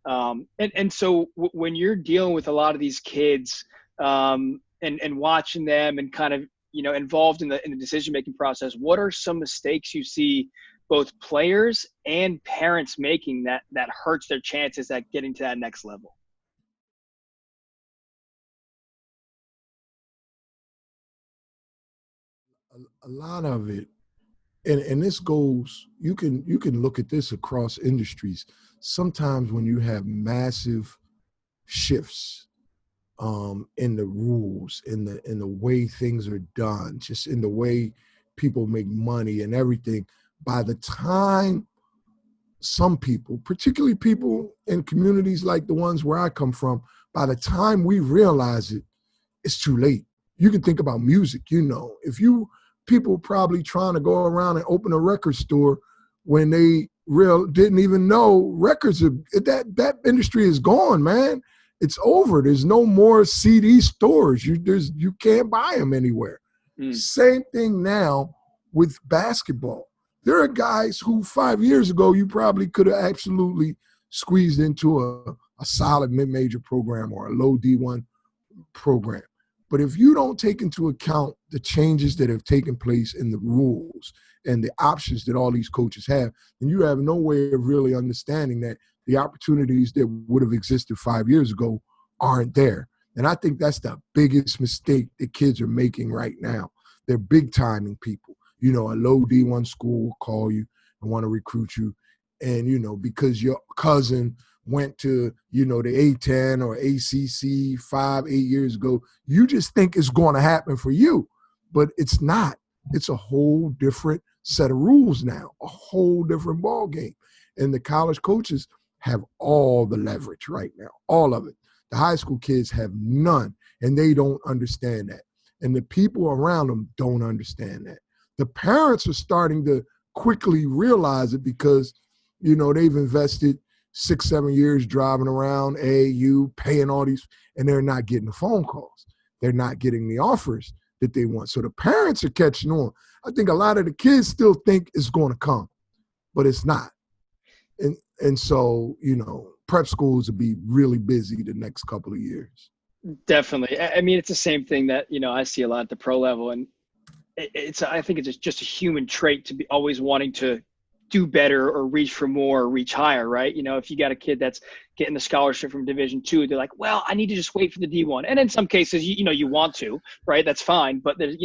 And so when you're dealing with a lot of these kids, and watching them and kind of, involved in the decision making process, what are some mistakes you see both players and parents making that hurts their chances at getting to that next level? A lot of it, and this goes, you can look at this across industries. Sometimes when you have massive shifts in the rules, in the way things are done, just in the way people make money and everything, by the time some people, particularly people in communities like the ones where I come from, by the time we realize it, it's too late. You can think about music, if you people probably trying to go around and open a record store when they didn't even know records are, that industry is gone, man. It's over. There's no more CD stores. You can't buy them anywhere. Mm. Same thing now with basketball. There are guys who 5 years ago you probably could have absolutely squeezed into a solid mid-major program or a low D1 program. But if you don't take into account the changes that have taken place in the rules and the options that all these coaches have, then you have no way of really understanding that the opportunities that would have existed 5 years ago aren't there. And I think that's the biggest mistake that kids are making right now. They're big timing people. A low D1 school will call you and want to recruit you. And, because your cousin went to, the A10 or ACC 5-8 years ago, you just think it's going to happen for you. But it's not. It's a whole different set of rules now, a whole different ball game. And the college coaches have all the leverage right now, all of it. The high school kids have none, and they don't understand that. And the people around them don't understand that. The parents are starting to quickly realize it because, they've invested 6-7 years driving around AAU, paying all these, and they're not getting the phone calls. They're not getting the offers that they want. So the parents are catching on. I think a lot of the kids still think it's going to come, but it's not. And so, prep schools will be really busy the next couple of years. Definitely. I mean, it's the same thing that, I see a lot at the pro level, and I think it's just a human trait to be always wanting to do better or reach for more or reach higher, right? If you got a kid that's getting the scholarship from Division II, they're like, well, I need to just wait for the D1. And in some cases, you want to, right? That's fine. But there's,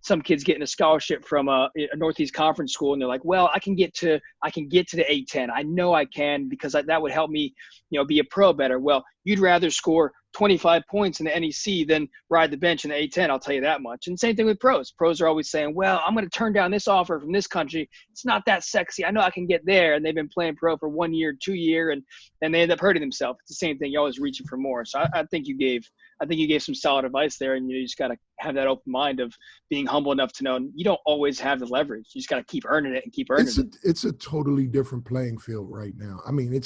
some kids getting a scholarship from a Northeast Conference school, and they're like, well, I can get to the A10. I know I can, because that would help me, be a pro better. Well, you'd rather score 25 points in the NEC than ride the bench in the A10, I'll tell you that much. And same thing with pros. Pros are always saying, well, I'm going to turn down this offer from this country. It's not that sexy. I know I can get there. And they've been playing pro for 1 year, 2 year, and they end up hurting themselves. It's the same thing. You're always reaching for more. So I think you gave some solid advice there, and you just got to have that open mind of being humble enough to know you don't always have the leverage. You just got to keep earning it and keep earning it. It's a totally different playing field right now. I mean,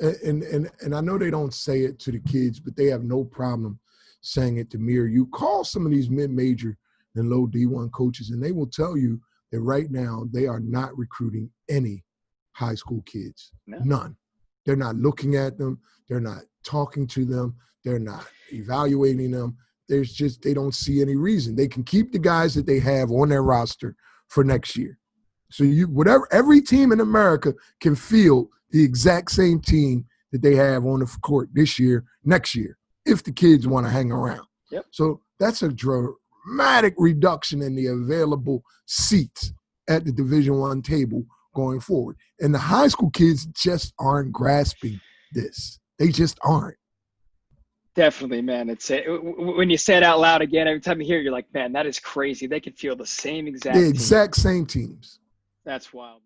and I know they don't say it to the kids, but they have no problem saying it to me or you. Call some of these mid-major and low D1 coaches, and they will tell you that right now they are not recruiting any high school kids. No. None. They're not looking at them. They're not talking to them. They're not evaluating them. They don't see any reason. They can keep the guys that they have on their roster for next year. So every team in America can field the exact same team that they have on the court this year, next year, if the kids want to hang around. Yep. So that's a dramatic reduction in the available seats at the Division I table going forward. And the high school kids just aren't grasping this. They just aren't. Definitely, man. It's when you say it out loud again, every time you hear it, you're like, man, that is crazy. They could feel the exact same teams. That's wild.